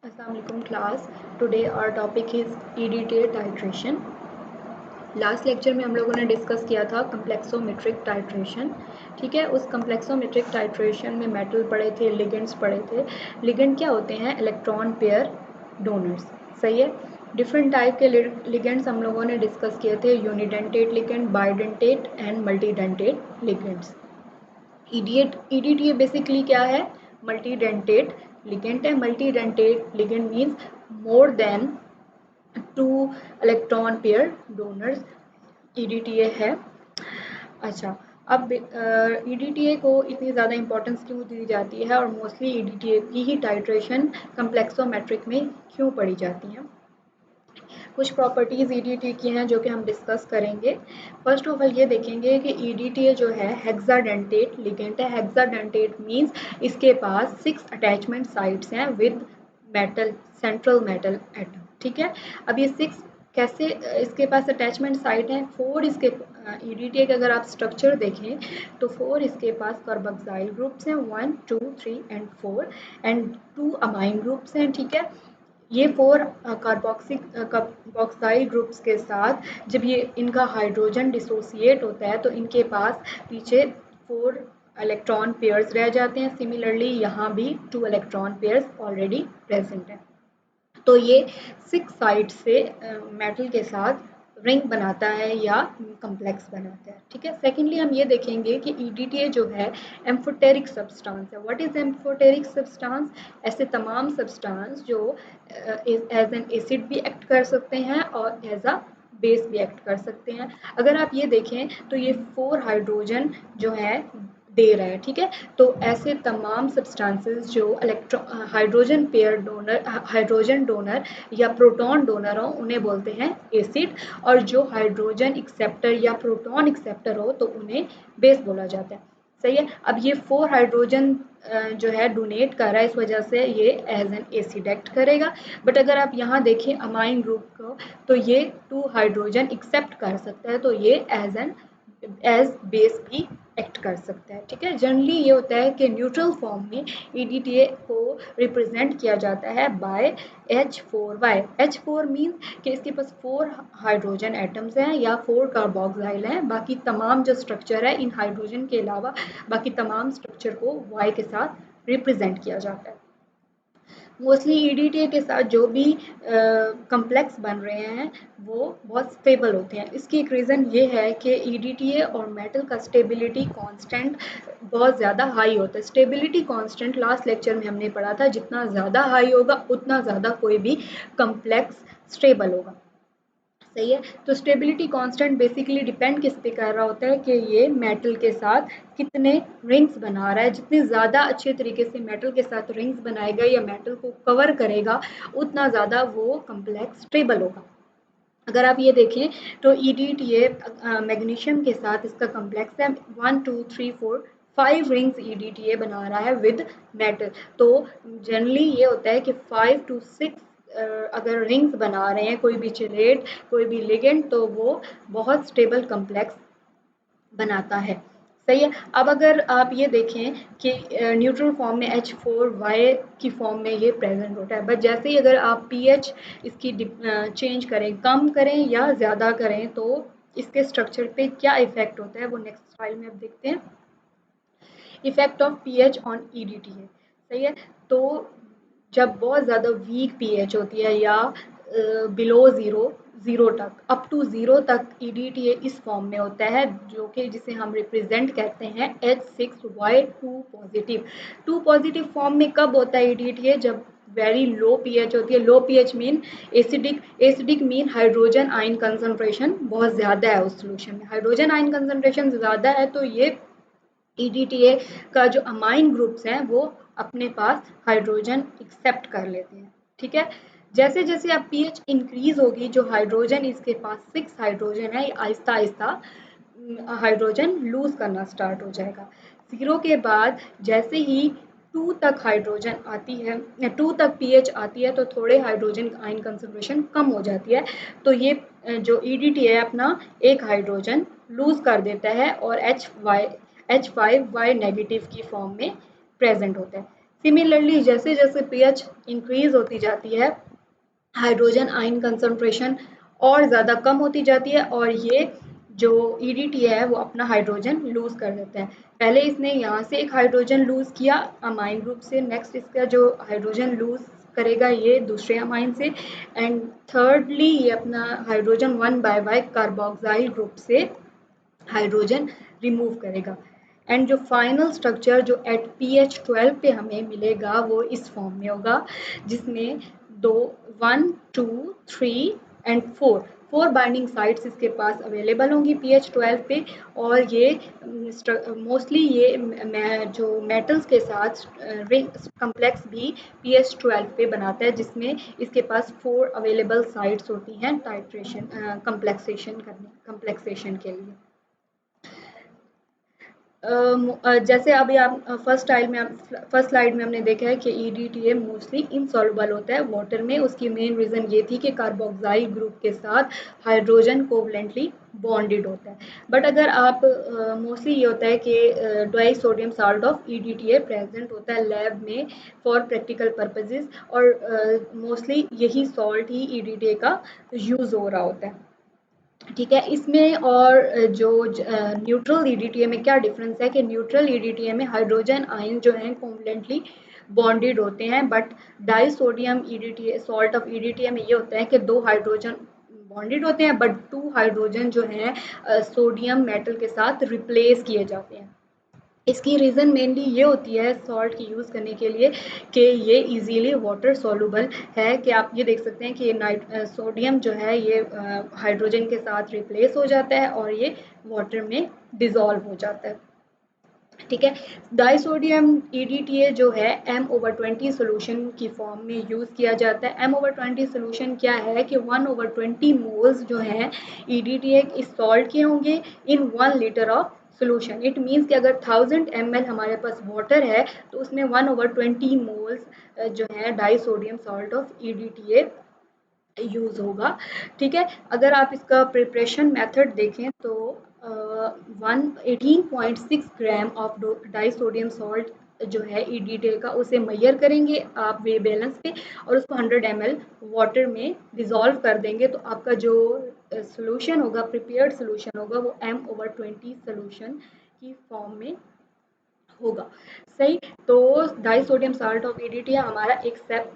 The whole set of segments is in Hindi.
Assalamualaikum class. Today our topic is EDTA titration. Last lecture में हम लोगों ने डिस्कस किया था कम्प्लेक्सोमेट्रिक टाइट्रेशन। ठीक है, उस कम्प्लेक्सोमेट्रिक टाइट्रेशन में मेटल पढ़े थे, लिगेंड्स पढ़े थे। लिगेंड क्या होते हैं? Electron pair donors. सही है। डिफरेंट टाइप के लिगेंड्स हम लोगों ने डिस्कस किए थे, unidentate ligand, bidentate and multidentate ligands. EDTA basically क्या है? मल्टीडेंटेट लिगेंड है। Multidentate ligand means more than 2 electron pair donors EDTA है। अच्छा, अब EDTA को इतनी ज़्यादा इंपॉर्टेंस क्यों दी जाती है और मोस्टली EDTA की ही टाइट्रेशन कम्प्लेक्सोमेट्रिक में क्यों पढ़ी जाती है? कुछ प्रॉपर्टीज़ EDTA की हैं जो कि हम डिस्कस करेंगे। फर्स्ट ऑफ ऑल ये देखेंगे कि EDTA जो है हेक्साडेंटेट लिगेंड है। हेक्साडेंटेट मीन्स इसके पास 6 अटैचमेंट साइट्स हैं with metal, central metal atom. ठीक है, अब ये 6 कैसे इसके पास अटैचमेंट साइट है? 4 इसके EDTA का अगर आप स्ट्रक्चर देखें तो 4 इसके पास कार्बोक्सिल ग्रुप्स हैं, 1 2 3 एंड 4 एंड 2 अमाइन ग्रुप्स हैं। ठीक है, ये 4 कार्बोक्साइल ग्रुप्स के साथ जब ये इनका हाइड्रोजन डिसोसिएट होता है तो इनके पास पीछे 4 इलेक्ट्रॉन पेयर्स रह जाते हैं। सिमिलरली यहाँ भी 2 इलेक्ट्रॉन पेयर्स ऑलरेडी प्रेजेंट हैं। तो ये 6 साइड से मेटल के साथ रिंग बनाता है या कम्प्लेक्स बनाता है। ठीक है, सेकेंडली हम ये देखेंगे कि EDTA जो है एम्फोटेरिक सब्सटेंस है। What is amphoteric substance? ऐसे तमाम सब्सटेंस जो एज एन एसिड भी एक्ट कर सकते हैं और एज अ बेस भी एक्ट कर सकते हैं। अगर आप ये देखें तो ये 4 हाइड्रोजन जो है दे रहा है। ठीक है, तो ऐसे तमाम सब्सटेंसेस जो hydrogen pair donor, hydrogen donor या प्रोटॉन डोनर हो उन्हें बोलते हैं एसिड, और जो हाइड्रोजन एक्सेप्टर या प्रोटॉन एक्सेप्टर हो तो उन्हें बेस बोला जाता है। सही है। अब ये 4 हाइड्रोजन जो है डोनेट कर रहा है, इस वजह से ये एज एन एसिड एक्ट करेगा। बट अगर आप यहाँ देखें अमाइन ग्रुप को तो ये 2 हाइड्रोजन एक्सेप्ट कर सकता है, तो ये एज बेस भी एक्ट कर सकता है। ठीक है, जनरली ये होता है कि न्यूट्रल फॉर्म में EDTA को रिप्रेजेंट किया जाता है बाय H4Y। H4 मीन्स कि इसके पास 4 हाइड्रोजन एटम्स हैं या 4 कार्बोक्सिल हैं। बाकी तमाम जो स्ट्रक्चर है इन हाइड्रोजन के अलावा बाकी तमाम स्ट्रक्चर को Y के साथ रिप्रेजेंट किया जाता है। मोस्टली EDTA के साथ जो भी कम्प्लेक्स बन रहे हैं वो बहुत स्टेबल होते हैं। इसकी एक रीज़न ये है कि EDTA और मेटल का स्टेबिलिटी कांस्टेंट बहुत ज़्यादा हाई होता है। स्टेबिलिटी कांस्टेंट लास्ट लेक्चर में हमने पढ़ा था, जितना ज़्यादा हाई होगा उतना ज़्यादा कोई भी कम्प्लेक्स स्टेबल होगा। सही है, तो स्टेबिलिटी कांस्टेंट बेसिकली डिपेंड किस पे कर रहा होता है कि ये मेटल के साथ कितने रिंग्स बना रहा है। जितने ज़्यादा अच्छे तरीके से मेटल के साथ रिंग्स बनाएगा या मेटल को कवर करेगा उतना ज़्यादा वो कम्प्लेक्स स्टेबल होगा। अगर आप ये देखें तो EDTA मैग्नीशियम के साथ इसका कम्प्लेक्स है 1 2 3 4 5 रिंग्स EDTA बना रहा है विद मेटल। तो जनरली ये होता है कि 5 to 6 अगर रिंग्स बना रहे हैं कोई भी चिलेट, कोई भी लिगेंड, तो वो बहुत स्टेबल कम्प्लेक्स बनाता है। सही है। अब अगर आप ये देखें कि न्यूट्रल फॉर्म में H4Y की फॉर्म में ये प्रेजेंट होता है, बट जैसे ही अगर आप pH इसकी चेंज करें, कम करें या ज़्यादा करें तो इसके स्ट्रक्चर पे क्या इफेक्ट होता है वो नेक्स्ट स्लाइड में आप देखते हैं। Effect of pH on EDTA। सही है, तो जब बहुत ज़्यादा वीक pH होती है या बिलो ज़ीरो तक, अप टू ज़ीरो तक EDTA इस फॉर्म में होता है, जो कि जिसे हम रिप्रेजेंट करते हैं H6Y2 पॉजिटिव। 2 पॉजिटिव फॉर्म में कब होता है EDTA? जब वेरी लो pH होती है। लो pH mean acidic, acidic mean hydrogen ion concentration बहुत ज़्यादा है उस सोल्यूशन में। हाइड्रोजन आयन कंसंट्रेशन ज़्यादा है तो ये EDTA का जो अमाइन ग्रुप्स हैं वो अपने पास हाइड्रोजन एक्सेप्ट कर लेते हैं। ठीक है, जैसे जैसे अब pH इंक्रीज होगी, जो हाइड्रोजन इसके पास 6 हाइड्रोजन है, आहिस्ता आहिस्ता हाइड्रोजन लूज करना स्टार्ट हो जाएगा। 0 के बाद जैसे ही 2 तक हाइड्रोजन आती है, 2 तक pH आती है तो थोड़े हाइड्रोजन आयन कंसंट्रेशन कम हो जाती है। तो ये जो EDTA है अपना एक हाइड्रोजन लूज कर देता है और H5Y नेगेटिव की फॉर्म में प्रेजेंट होता है। सिमिलरली जैसे जैसे पीएच इंक्रीज होती जाती है, हाइड्रोजन आयन कंसंट्रेशन और ज़्यादा कम होती जाती है और ये जो ईडीटी है वो अपना हाइड्रोजन लूज़ कर देता है। पहले इसने यहाँ से एक हाइड्रोजन लूज़ किया अमाइन ग्रुप से, नेक्स्ट इसका जो हाइड्रोजन लूज़ करेगा ये दूसरे अमाइन से, एंड थर्डली ये अपना हाइड्रोजन 1 बाय कार्बोक्साइल ग्रुप से हाइड्रोजन रिमूव करेगा। एंड जो फाइनल स्ट्रक्चर जो एट pH 12 पे हमें मिलेगा वो इस फॉर्म में होगा, जिसमें दो 1, 2, 3 एंड 4 बाइंडिंग साइट्स इसके पास अवेलेबल होंगी pH 12 पे। और ये मोस्टली ये जो मेटल्स के साथ रिंग कम्प्लेक्स भी pH 12 पे बनाता है, जिसमें इसके पास 4 अवेलेबल साइट्स होती हैं टाइट्रेशन कम्प्लेक्सेशन के लिए। जैसे अभी आप फर्स्ट स्लाइड में हमने देखा है कि ईडीटीए मोस्टली इनसॉल्युबल होता है वाटर में। उसकी मेन रीज़न ये थी कि कार्बोक्साइल ग्रुप के साथ हाइड्रोजन कोवलेंटली बॉन्डेड होता है। बट अगर आप मोस्टली ये होता है कि die sodium salt of EDTA present होता है लैब में फॉर प्रैक्टिकल पर्पजेज, और मोस्टली यही सॉल्ट ही ईडीटीए का यूज़ हो रहा होता है। ठीक है, इसमें और जो न्यूट्रल ईडीटीए में क्या डिफरेंस है कि न्यूट्रल ईडीटीए में हाइड्रोजन आयन जो हैं कोवलेंटली बॉन्डेड होते हैं, but die sodium EDTA salt of EDTA में ये होता है कि 2 हाइड्रोजन बॉन्डेड होते हैं बट 2 हाइड्रोजन जो हैं सोडियम मेटल के साथ रिप्लेस किए जाते हैं। इसकी रीज़न मेनली ये होती है सॉल्ट की यूज़ करने के लिए कि ये इजीली वाटर सॉल्युबल है, कि आप ये देख सकते हैं कि सोडियम जो है ये हाइड्रोजन के साथ रिप्लेस हो जाता है और ये वाटर में डिज़ोल्व हो जाता है। ठीक है, डाइसोडियम ईडीटीए जो है M/20 सोल्यूशन की फॉर्म में यूज़ किया जाता है। M/20 सोल्यूशन क्या है कि 1/20 मोल्स जो हैं ईडीटीए इस सॉल्ट के होंगे इन 1 litre of solution. It means कि अगर 1000 ml हमारे पास वाटर है तो उसमें 1/20 मोल्स जो है disodium salt of EDTA use होगा। ठीक है, अगर आप इसका प्रिपरेशन मेथड देखें तो 18.6 ग्राम ऑफ डाइसोडियम सॉल्ट जो है ईडीटीए का उसे मेजर करेंगे आप वे बैलेंस पे और उसको 100 ml वाटर में डिज़ोल्व कर देंगे, तो आपका जो सोल्यूशन होगा प्रिपेयर्ड सोल्यूशन होगा वो M/20 सोल्यूशन की फॉर्म में होगा। सही, तो डाइसोडियम साल्ट ऑफ ईडीटीए हमारा एक स्टेप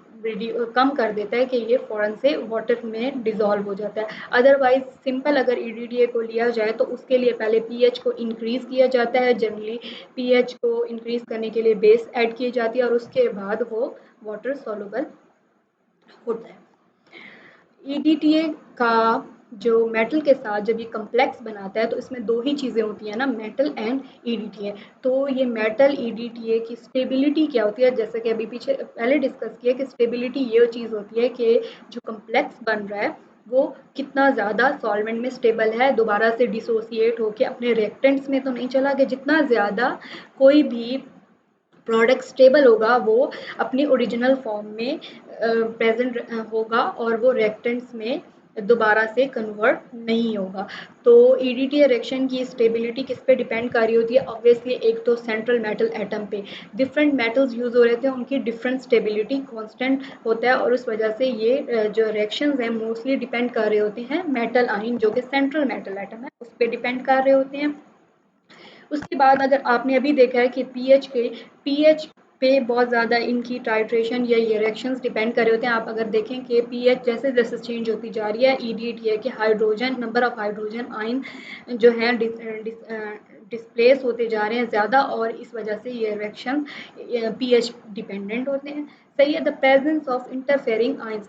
कम कर देता है कि ये फ़ौरन से वाटर में डिज़ोल्व हो जाता है। अदरवाइज़ सिंपल अगर ईडीटीए को लिया जाए तो उसके लिए पहले पीएच को इंक्रीज़ किया जाता है। जनरली पीएच को इंक्रीज़ करने के लिए बेस ऐड की जाती है और उसके बाद वो वाटर सॉल्युबल होता है। ईडीटीए का जो मेटल के साथ जब ये कम्प्लेक्स बनाता है तो इसमें 2 ही चीज़ें होती हैं ना, मेटल एंड ईडीटीए। तो ये मेटल ईडीटीए की स्टेबिलिटी क्या होती है, जैसे कि अभी पहले डिस्कस किया कि स्टेबिलिटी ये चीज़ होती है कि जो कम्प्लेक्स बन रहा है वो कितना ज़्यादा सॉल्वेंट में स्टेबल है, दोबारा से डिसोसिएट होके अपने रिएक्टेंट्स में तो नहीं चला गया। जितना ज़्यादा कोई भी प्रोडक्ट स्टेबल होगा वो अपनी ओरिजिनल फॉर्म में प्रेजेंट होगा और वो रिएक्टेंट्स में दोबारा से कन्वर्ट नहीं होगा। तो ईडीटीए रिएक्शन की स्टेबिलिटी किस पे डिपेंड कर रही होती है, ऑब्वियसली एक तो सेंट्रल मेटल एटम पे। डिफरेंट मेटल्स यूज़ हो रहे थे उनकी डिफरेंट स्टेबिलिटी कांस्टेंट होता है और उस वजह से ये जो रिएक्शंस हैं मोस्टली डिपेंड कर रहे होते हैं मेटल आयन जो कि सेंट्रल मेटल एटम है उस पर डिपेंड कर रहे होते हैं। उसके बाद अगर आपने अभी देखा है कि पीएच पे बहुत ज़्यादा इनकी टाइट्रेशन या ये रिएक्शंस डिपेंड कर रहे होते हैं। आप अगर देखें कि पीएच जैसे जैसे चेंज होती जा रही है ईडीटीए के hydrogen number of hydrogen ion जो हैं डिस्प्लेस होते जा रहे हैं ज़्यादा और इस वजह से ये रिएक्शन पीएच डिपेंडेंट होते हैं। सही है, the presence of interfering ions.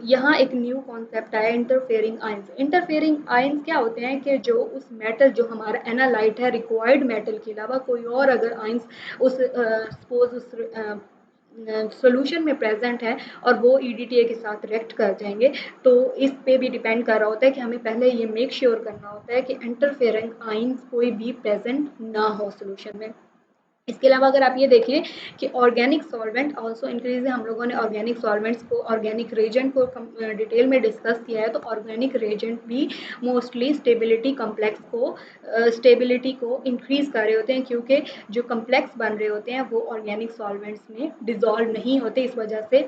यहाँ एक न्यू कॉन्सेप्ट आया इंटरफेयरिंग आयंस। इंटरफेयरिंग आयंस क्या होते हैं कि जो उस मेटल जो हमारा एनालाइट है रिक्वायर्ड मेटल के अलावा कोई और अगर आयंस उस सपोज उस सोल्यूशन में प्रेजेंट है और वो ईडीटीए के साथ रिएक्ट कर जाएंगे, तो इस पे भी डिपेंड कर रहा होता है कि हमें पहले ये मेक श्योर करना होता है कि इंटरफेयरिंग आयंस कोई भी प्रेजेंट ना हो सोल्यूशन में। इसके अलावा अगर आप ये देखिए कि ऑर्गेनिक सॉल्वेंट आल्सो इंक्रीज है। हम लोगों ने ऑर्गेनिक सॉल्वेंट्स को, ऑर्गेनिक रेजेंट को डिटेल में डिस्कस किया है। तो ऑर्गेनिक रेजेंट भी मोस्टली स्टेबिलिटी को इंक्रीज कर रहे होते हैं, क्योंकि जो कम्प्लेक्स बन रहे होते हैं वो ऑर्गेनिक सॉल्वेंट्स में डिजॉल्व नहीं होते। इस वजह से